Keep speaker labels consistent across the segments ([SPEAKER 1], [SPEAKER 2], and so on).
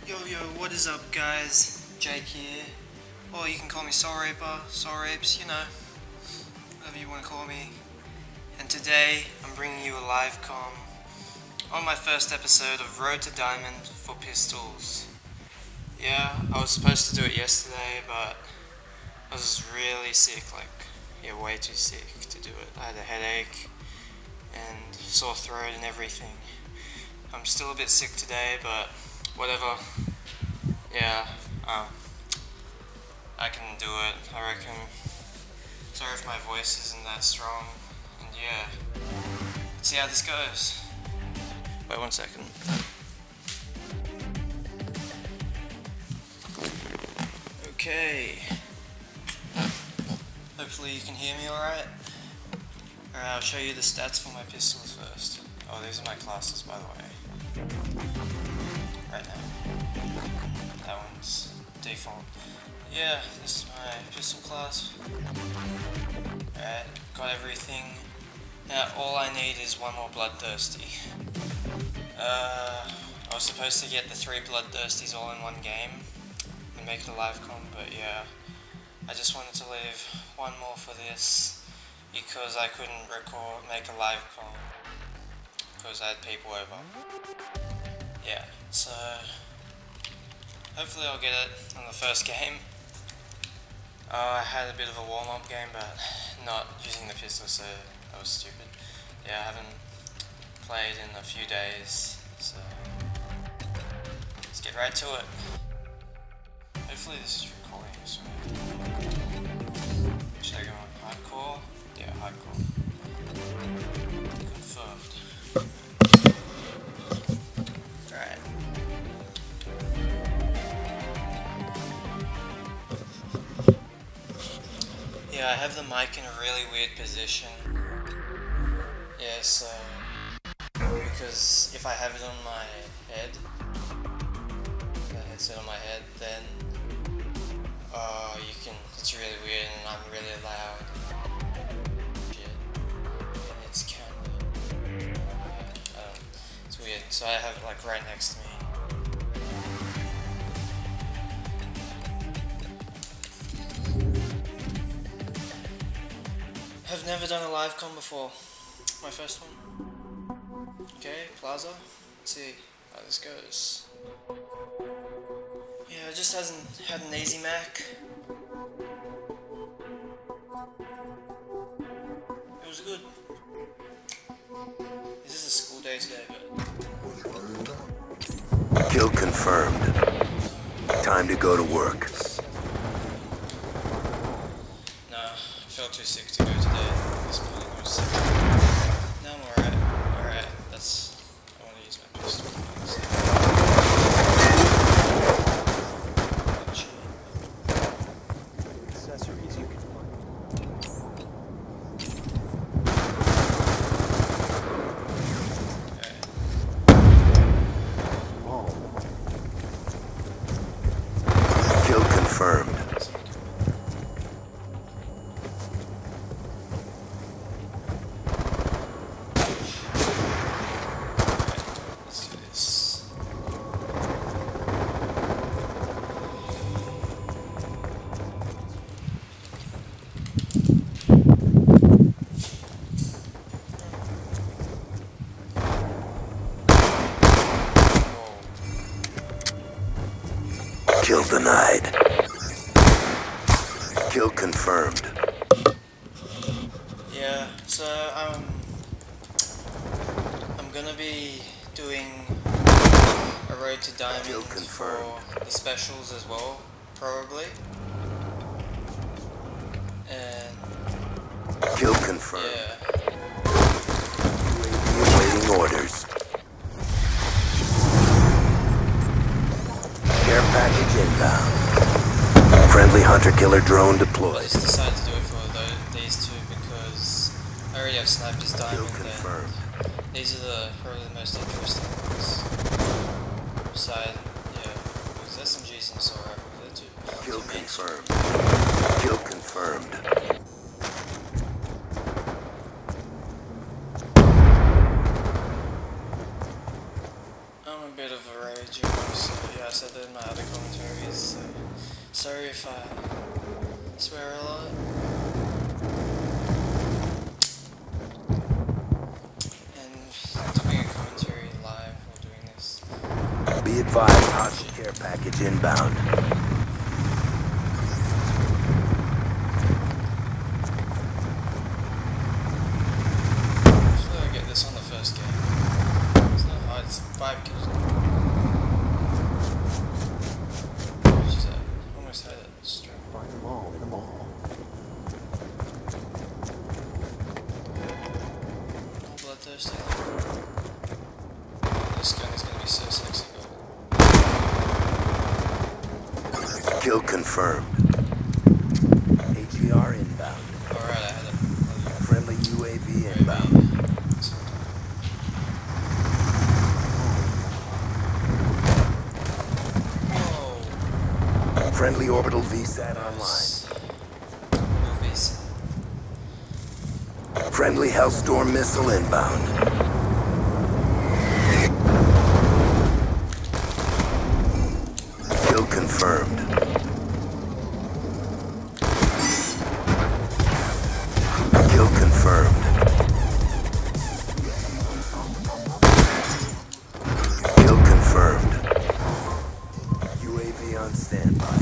[SPEAKER 1] Yo, what is up, guys? Jake here. Or you can call me Soul Reaper, Soul Rapes, you know, whatever you want to call me. And today, I'm bringing you a live comm on my first episode of Road to Diamond for pistols. Yeah, I was supposed to do it yesterday, but I was really sick, way too sick to do it. I had a headache and sore throat and everything. I'm still a bit sick today, but whatever. Yeah, I can do it, I reckon. Sorry if my voice isn't that strong, and yeah, let's see how this goes. Wait 1 second. Okay. Hopefully you can hear me alright. Alright, I'll show you the stats for my pistols first. Oh, these are my classes, by the way. Right now. That one's default. Yeah, this is my pistol class. Alright, got everything. Now all I need is one more bloodthirsty. I was supposed to get the 3 bloodthirsties all in one game and make it a live comm, but yeah, I just wanted to leave one more for this because I couldn't make a live comm because I had people over. Yeah, so hopefully I'll get it on the first game. I had a bit of a warm-up game, but not using the pistol, so that was stupid. Yeah, I haven't played in a few days, so let's get right to it. Hopefully this is recording, so should I go on hardcore? Yeah, hardcore. Confirmed. Alright. Yeah, I have the mic in a really weird position. Yeah, so because if I have it on my head, the headset on my head, then it's really weird and I'm really loud. Shit. And it's camera. Yeah, it's weird. So I have it right next to me. I've never done a live comm before. My first one. Okay, Plaza. Let's see how this goes. Yeah, it just hasn't had an easy Mac. It was good. This is a school day today, but...
[SPEAKER 2] Kill confirmed. Time to go to work.
[SPEAKER 1] No, I felt too sick to go today. This morning I was sick. No, I'm alright. Alright, I want to use my pistol.
[SPEAKER 3] Accessories you can find.
[SPEAKER 2] Kill confirmed. Kill denied. Kill confirmed.
[SPEAKER 1] Yeah, so I'm gonna be doing a Road to Diamond for the specials as well, probably. And
[SPEAKER 2] Kill confirmed.
[SPEAKER 1] yeah.
[SPEAKER 2] Awaiting orders. Care package inbound. Friendly hunter-killer drone
[SPEAKER 1] I
[SPEAKER 2] deployed.
[SPEAKER 1] just decided to do it for these two because I already have Sniper's Diamond
[SPEAKER 2] confirmed.
[SPEAKER 1] and these are probably the most interesting ones. Beside, yeah, because SMGs and Soul Rifle, they're too
[SPEAKER 2] Kill
[SPEAKER 1] mainstream.
[SPEAKER 2] confirmed. Kill confirmed.
[SPEAKER 1] bit of a rage, so yeah, I said that in my other commentaries, so sorry if I swear a lot. And doing a commentary live while doing this.
[SPEAKER 2] Be advised, hostage care package inbound.
[SPEAKER 1] Hopefully I get this on the first game. It's not hard, it's 5 kills. What is that? Almost had it straight.
[SPEAKER 3] Find them all in the mall.
[SPEAKER 1] All bloodthirsty. This gun is gonna be so sexy.
[SPEAKER 2] Kill confirmed. AGR inbound.
[SPEAKER 1] Alright, I had it.
[SPEAKER 2] Friendly UAV inbound.
[SPEAKER 1] Whoa.
[SPEAKER 2] Friendly orbital VSAT online.
[SPEAKER 1] Movies.
[SPEAKER 2] Friendly Hellstorm missile inbound. Kill confirmed. Kill confirmed. Kill confirmed. UAV on standby.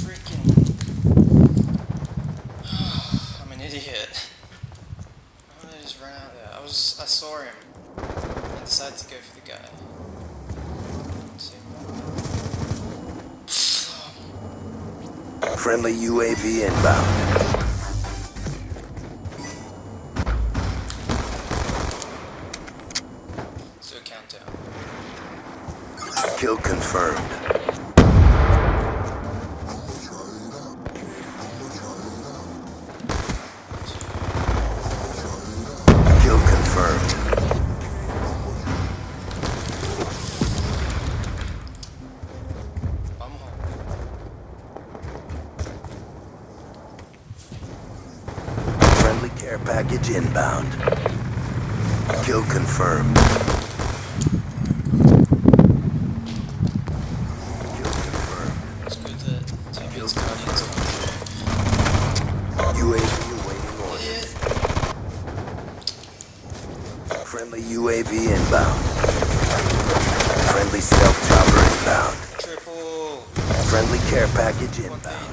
[SPEAKER 1] Freaking. I'm an idiot. Why did I just run out there? I saw him. I decided to go for the guy. Let's see.
[SPEAKER 2] Friendly UAV inbound.
[SPEAKER 1] Let's do a countdown.
[SPEAKER 2] Kill confirmed. Kill confirmed. Friendly care package inbound. Kill confirmed. Kill confirmed.
[SPEAKER 1] It's good that teammates Guardians
[SPEAKER 2] UAV awaiting orders. Friendly UAV inbound. Friendly stealth chopper inbound.
[SPEAKER 1] Triple.
[SPEAKER 2] Friendly care package inbound.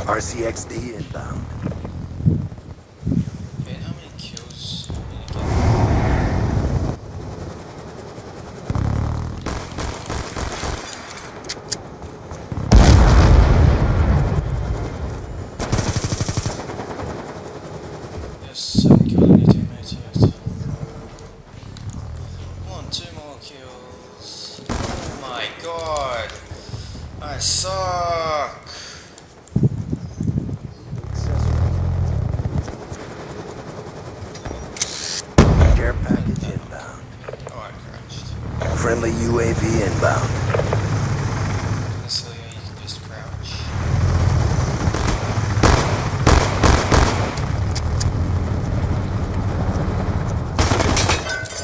[SPEAKER 2] RCXD inbound.
[SPEAKER 1] Wait, how many kills did you get? Yes, 7 kills on your teammates yet. 2 more kills. Oh my god. I suck.
[SPEAKER 2] Care package inbound.
[SPEAKER 1] Oh, I crouched.
[SPEAKER 2] Friendly UAV inbound.
[SPEAKER 1] So yeah, you can just crouch.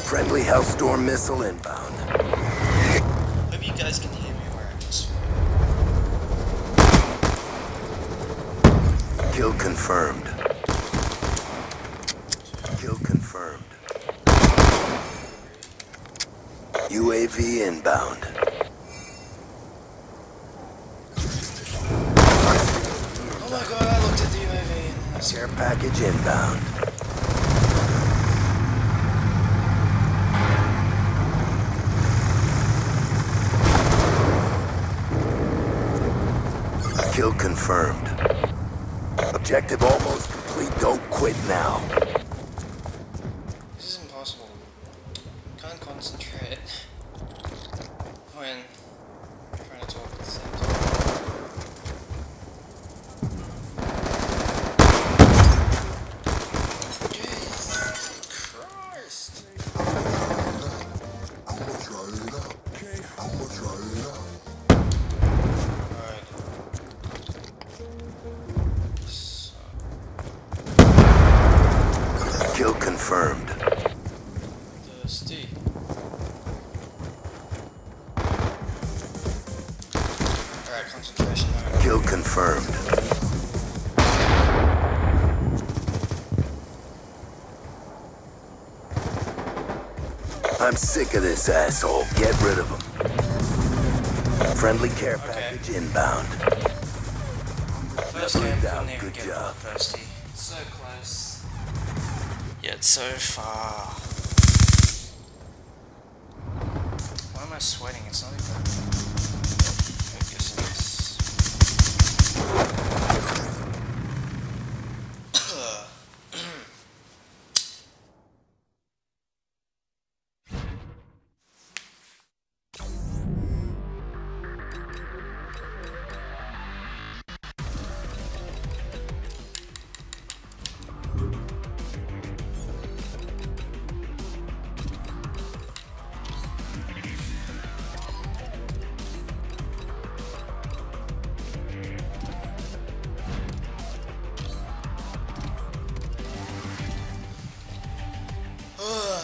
[SPEAKER 2] Friendly Hellstorm missile inbound.
[SPEAKER 1] Hope you guys can hear me where I'm just.
[SPEAKER 2] Kill confirmed. Kill confirmed. UAV inbound.
[SPEAKER 1] Oh my god, I looked at the UAV and then I
[SPEAKER 2] Care package inbound. Kill confirmed. Objective almost complete. Don't quit now.
[SPEAKER 1] This is impossible. Can't concentrate when trying to talk at the same time. Jesus Christ!
[SPEAKER 4] I'm gonna try it out. Okay. I'm gonna try it out.
[SPEAKER 2] confirmed.
[SPEAKER 1] Thirsty. Alright, concentration mode.
[SPEAKER 2] Kill confirmed. I'm sick of this asshole. Get rid of him. Friendly care package inbound.
[SPEAKER 1] First game, couldn't even
[SPEAKER 2] Good
[SPEAKER 1] get
[SPEAKER 2] job.
[SPEAKER 1] bloodthirsty. So close. Yet so far. Why am I sweating? It's not even... I guess it is.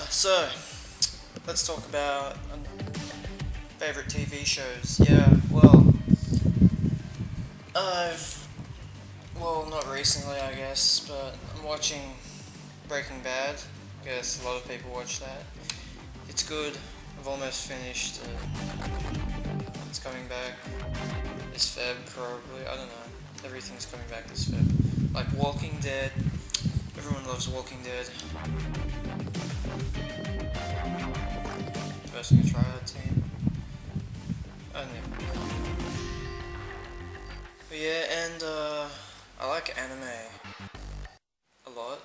[SPEAKER 1] So, let's talk about favorite TV shows. Yeah, well, not recently I guess, but I'm watching Breaking Bad. I guess a lot of people watch that. It's good. I've almost finished it. It's coming back this Feb probably. I don't know. Everything's coming back this Feb. Like Walking Dead. Everyone loves Walking Dead. Person who try that team. I don't know. But yeah, and I like anime a lot,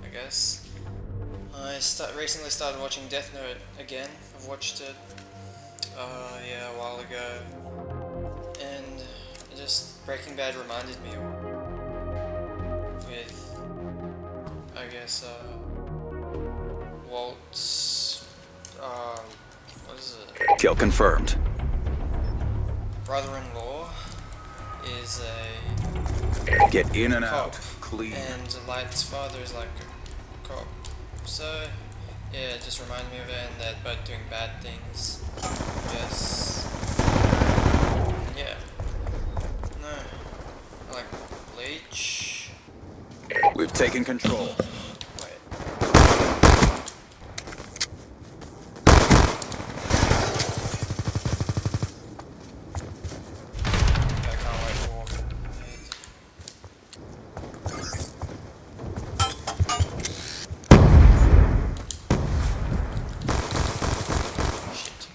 [SPEAKER 1] I guess. I recently started watching Death Note again. I've watched it yeah, a while ago, and just Breaking Bad reminded me with, I guess, Walt's, what is it?
[SPEAKER 2] Kill confirmed.
[SPEAKER 1] Brother-in-law is a
[SPEAKER 2] Get in and
[SPEAKER 1] cop,
[SPEAKER 2] out. Clean.
[SPEAKER 1] and Light's father is like a cop. So, yeah, it just reminded me of it, and they're both doing bad things. Yes. Yeah. No. I like Bleach.
[SPEAKER 2] We've taken control.
[SPEAKER 1] Wait. I can't wait for it. Shit.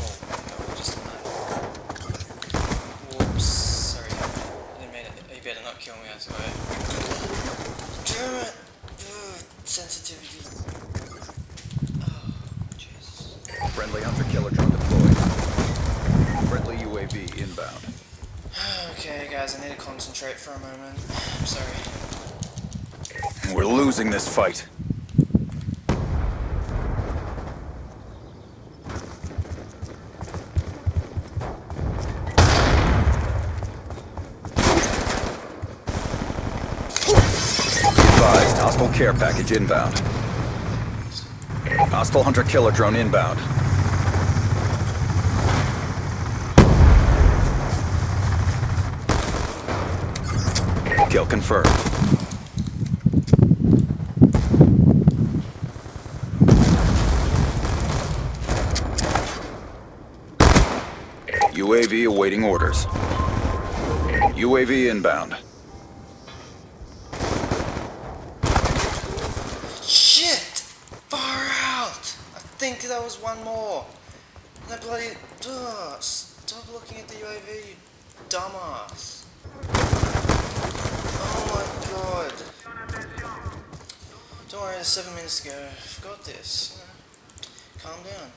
[SPEAKER 1] Oh, just a minute. Whoops. Sorry. I didn't mean it. You better not kill me, I swear. Damn it! Ugh, sensitivity. Oh, jeez.
[SPEAKER 2] Friendly hunter-killer drone deployed. Friendly UAV inbound.
[SPEAKER 1] Okay, guys, I need to concentrate for a moment. I'm sorry.
[SPEAKER 2] We're losing this fight. Advised, hostile care package inbound. Hostile hunter-killer drone inbound. Kill confirmed. UAV awaiting orders. UAV inbound.
[SPEAKER 1] Shit! Far out! I think that was one more. And that bloody... Ugh, stop looking at the UAV, you dumbass. Oh my god. Don't worry, 7 minutes ago. I've got this. Calm down.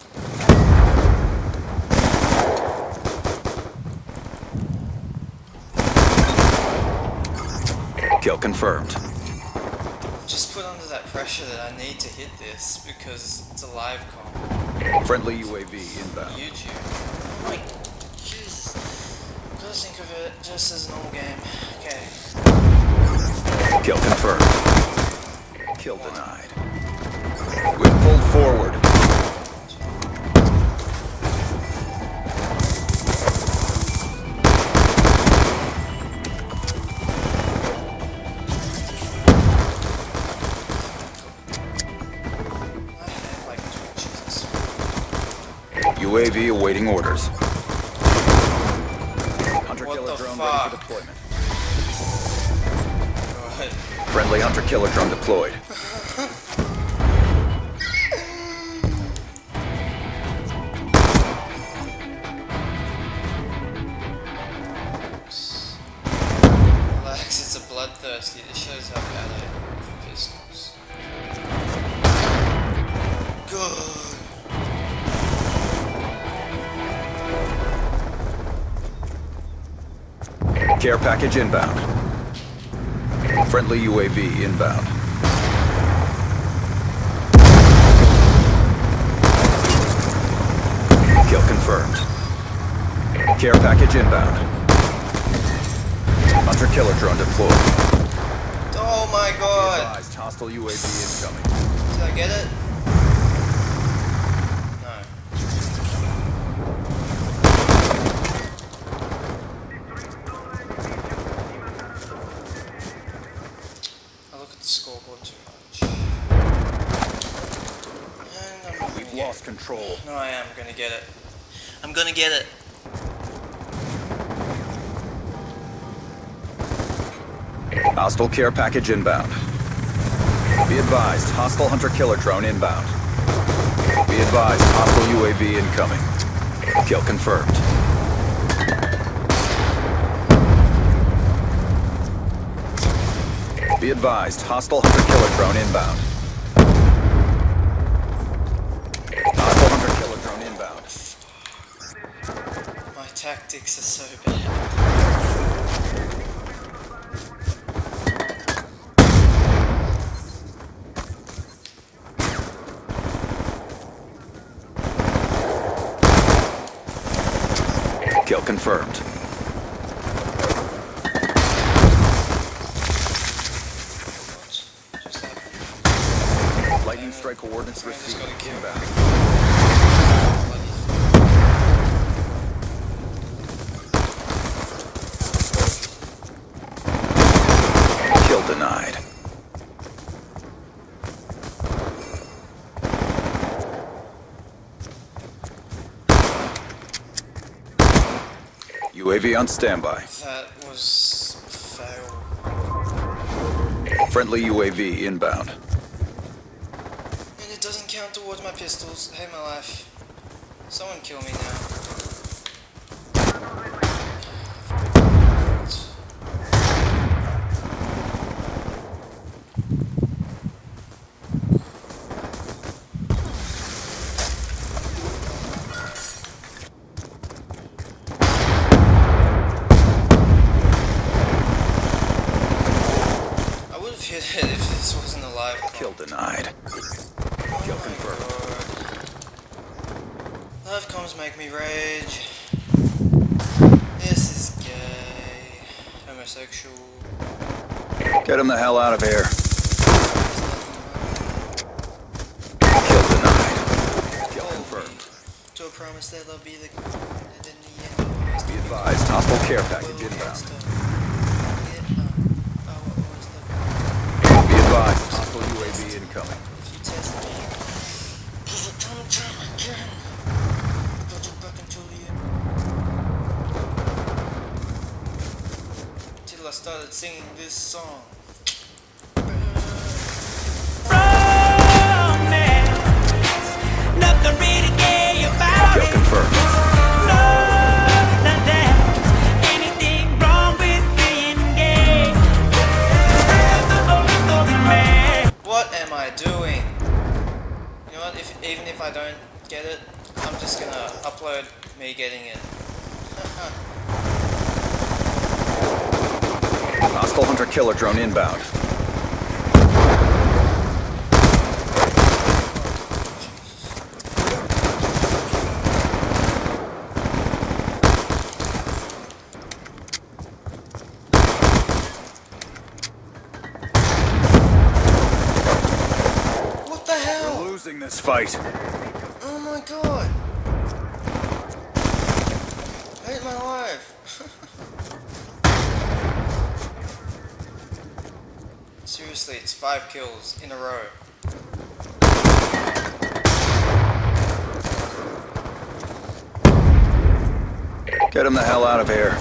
[SPEAKER 2] Kill confirmed.
[SPEAKER 1] Just put under that pressure that I need to hit this because it's a live comm.
[SPEAKER 2] Friendly UAV inbound.
[SPEAKER 1] YouTube. Oh my... Jesus. God Let's think of it just as a normal game. Okay.
[SPEAKER 2] Kill confirmed. Kill denied. We've pulled forward. UAV awaiting orders. Hunter-killer drone ready for deployment.
[SPEAKER 1] Go ahead.
[SPEAKER 2] Friendly hunter-killer drone deployed.
[SPEAKER 1] Relax, it's a bloodthirsty. This shows how bad I am with pistols. Good.
[SPEAKER 2] Care package inbound. Friendly UAV inbound. Kill confirmed. Care package inbound. Hunter-killer drone deployed.
[SPEAKER 1] Oh my god!
[SPEAKER 2] Advised, hostile UAV incoming.
[SPEAKER 1] Did I get it? Scoreboard too much. And I'm not
[SPEAKER 2] We've lost control.
[SPEAKER 1] No, I am gonna get it. I'm gonna get it.
[SPEAKER 2] Hostile care package inbound. Be advised, hostile hunter-killer drone inbound. Be advised, hostile UAV incoming. Kill confirmed. Be advised, hostile hunter-killer drone inbound. Hostile hunter-killer drone inbound.
[SPEAKER 1] My tactics are so bad.
[SPEAKER 2] Kill confirmed. Lightning strike coordinates received. Inbound. Kill denied. UAV on standby.
[SPEAKER 1] That was fail.
[SPEAKER 2] Friendly UAV inbound.
[SPEAKER 1] And it doesn't count towards my pistols. I hate my life. Someone kill me now. Hit it if this wasn't a live call.
[SPEAKER 2] Kill denied. Kill confirmed.
[SPEAKER 1] Live comms make me rage. This is gay. Homosexual.
[SPEAKER 2] Get him the hell out of here. Kill denied. Kill confirmed.
[SPEAKER 1] To a promise that I'll be the
[SPEAKER 2] Be advised, hostile care package inbound. Be advised, hostile UAV incoming.
[SPEAKER 1] If you test me, put you back into the till I started singing this song.
[SPEAKER 2] Kill confirmed.
[SPEAKER 1] What am I doing? You know what, even if I don't get it, I'm just gonna upload me getting it.
[SPEAKER 2] Hostile hunter-killer drone inbound. this fight.
[SPEAKER 1] Oh my god! I hate my life! Seriously, it's 5 kills in a row.
[SPEAKER 2] Get him the hell out of here.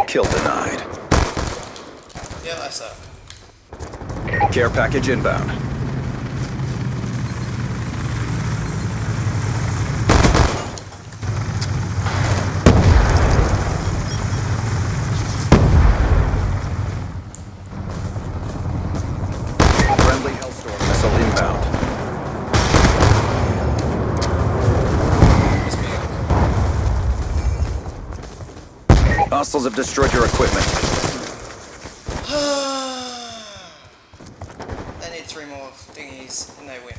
[SPEAKER 2] Kill denied.
[SPEAKER 1] Yeah, I suck.
[SPEAKER 2] Care package inbound. Friendly Hellstorm missile inbound. Hostiles have destroyed your equipment.
[SPEAKER 1] They need 3 more thingies and they win.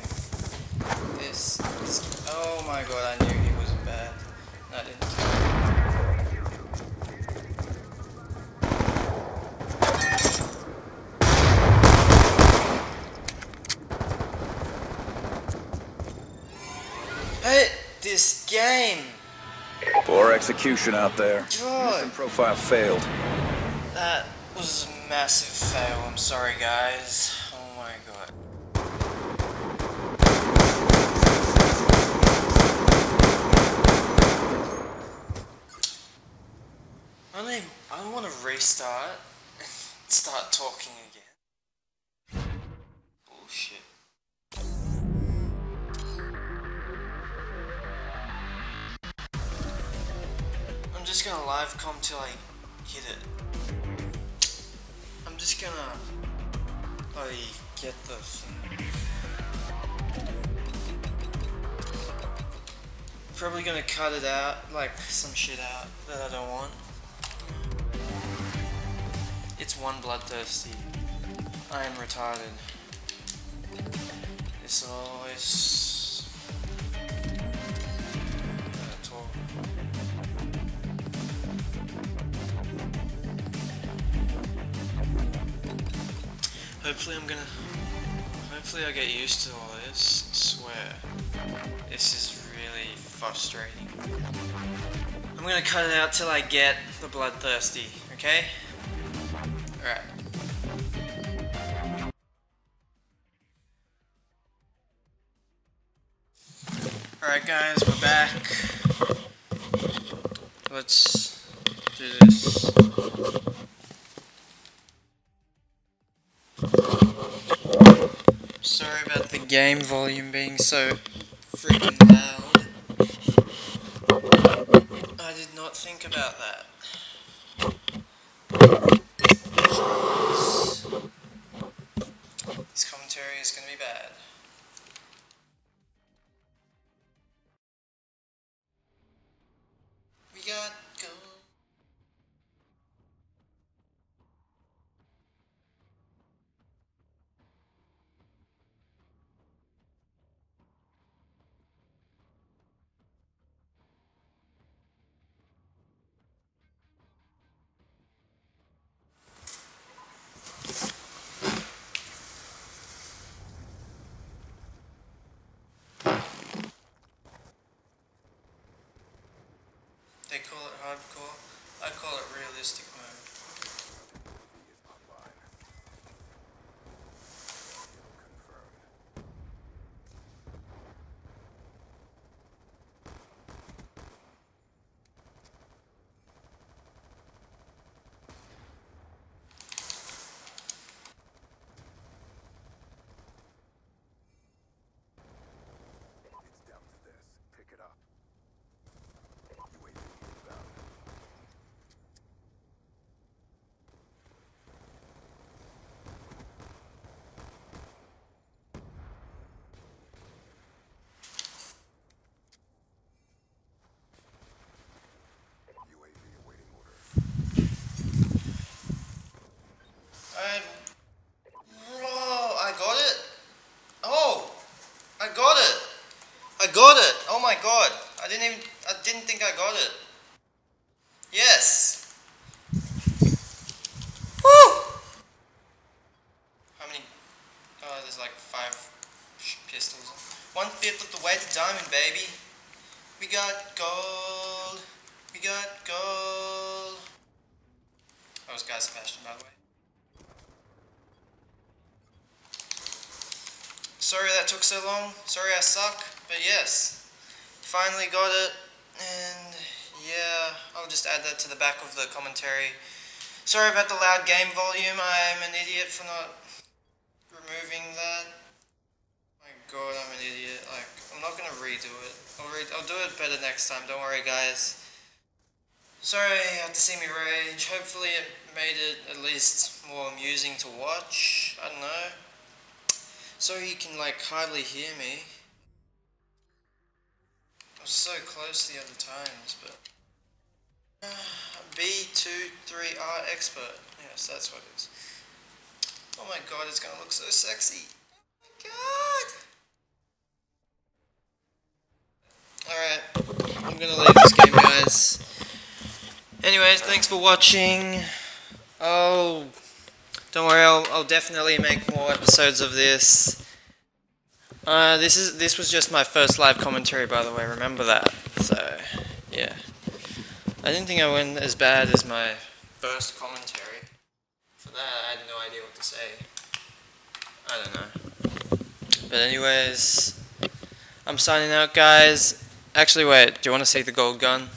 [SPEAKER 1] This is... Oh my god, I knew he was bad. No, I didn't. Hey, this game!
[SPEAKER 2] Poor execution out there.
[SPEAKER 1] God.
[SPEAKER 2] Mission profile failed.
[SPEAKER 1] That was a massive fail, I'm sorry guys. Oh my god. I want to restart and start talking again. Bullshit. I'm just gonna live comm till I hit it. I'm just gonna get the thing. Probably gonna cut it out, like some shit out that I don't want. It's one bloodthirsty. I am retarded. This always talk. Hopefully I get used to all this. I swear. This is really frustrating. I'm gonna cut it out till I get the bloodthirsty, okay? Alright. Alright guys, we're back. Let's do this. Sorry about the game volume being so freaking loud. I did not think about that. This commentary is gonna be bad. We got go. They call it hardcore. I call it realistic mode.
[SPEAKER 2] It's down to this. Pick it up. UAV inbound. UAV awaiting orders.
[SPEAKER 1] Whoa, I got it. Oh, I got it. I got it. Oh my god. I didn't think I got it. Yes. Woo. How many? Oh, there's like 5 pistols. 1/5 of the way to diamond, baby. We got gold. We got gold. That was Guy Sebastian, by the way. Sorry that took so long. Sorry I suck. But yes, finally got it. And yeah, I'll just add that to the back of the commentary. Sorry about the loud game volume. I'm an idiot for not removing that. My god, I'm an idiot. Like, I'm not gonna redo it. I'll do it better next time. Don't worry, guys. Sorry you had to see me rage. Hopefully it made it at least more amusing to watch. I don't know. Sorry you can like hardly hear me. I was so close the other times, but B23R expert. Yes, that's what it is. Oh my god, it's gonna look so sexy. Oh my god. Alright, I'm gonna leave this game, guys. Anyways, thanks for watching. Oh, don't worry, I'll definitely make more episodes of this. This was just my first live commentary, by the way. Remember that. So, yeah. I didn't think I went as bad as my first commentary. For that, I had no idea what to say. I don't know. But anyways, I'm signing out, guys. Actually, wait. Do you want to see the gold gun?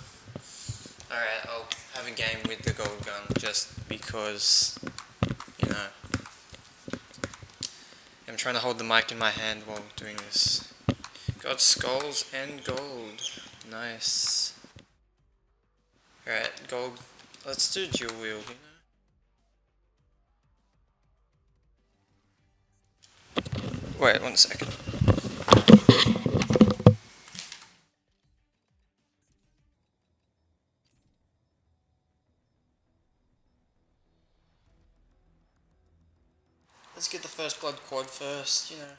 [SPEAKER 1] Alright, I'll have a game with the gold gun just because, you know. I'm trying to hold the mic in my hand while doing this. Got skulls and gold. Nice. Alright, gold. Let's do dual wield, you know? Wait, 1 second. Let's get the first blood quad first, you know.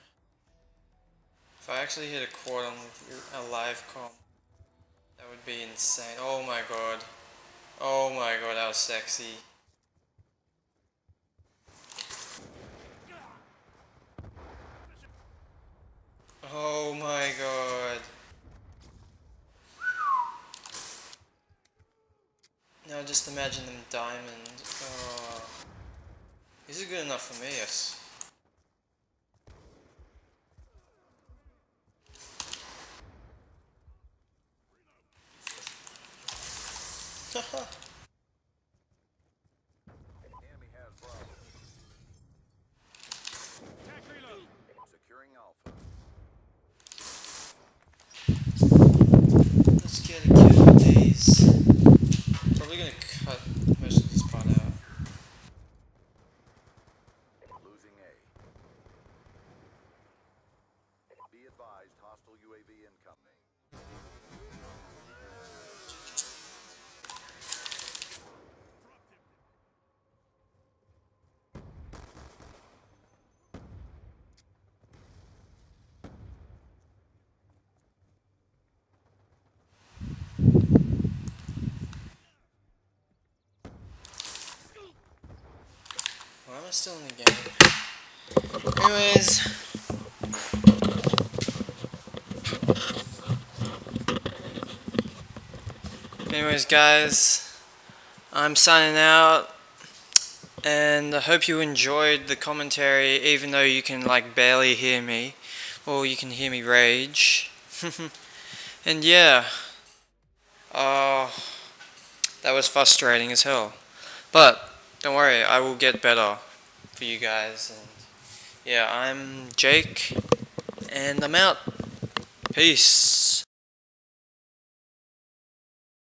[SPEAKER 1] If I actually hit a quad on a live comm, that would be insane. Oh my god. Oh my god, that was sexy. Oh my god. Now just imagine them diamond. Oh. This is good enough for me, yes.
[SPEAKER 2] Enemy has Bravo. Securing Alpha.
[SPEAKER 1] Let's get a kill of these. Probably gonna cut most of this part out.
[SPEAKER 2] Losing A. Be advised, hostile UAV incoming.
[SPEAKER 1] Why am I still in the game? Anyways. Anyways, guys. I'm signing out. And I hope you enjoyed the commentary, even though you can like barely hear me. Or you can hear me rage. And yeah. That was frustrating as hell. But don't worry, I will get better for you guys. And yeah, I'm Jake, and I'm out. Peace.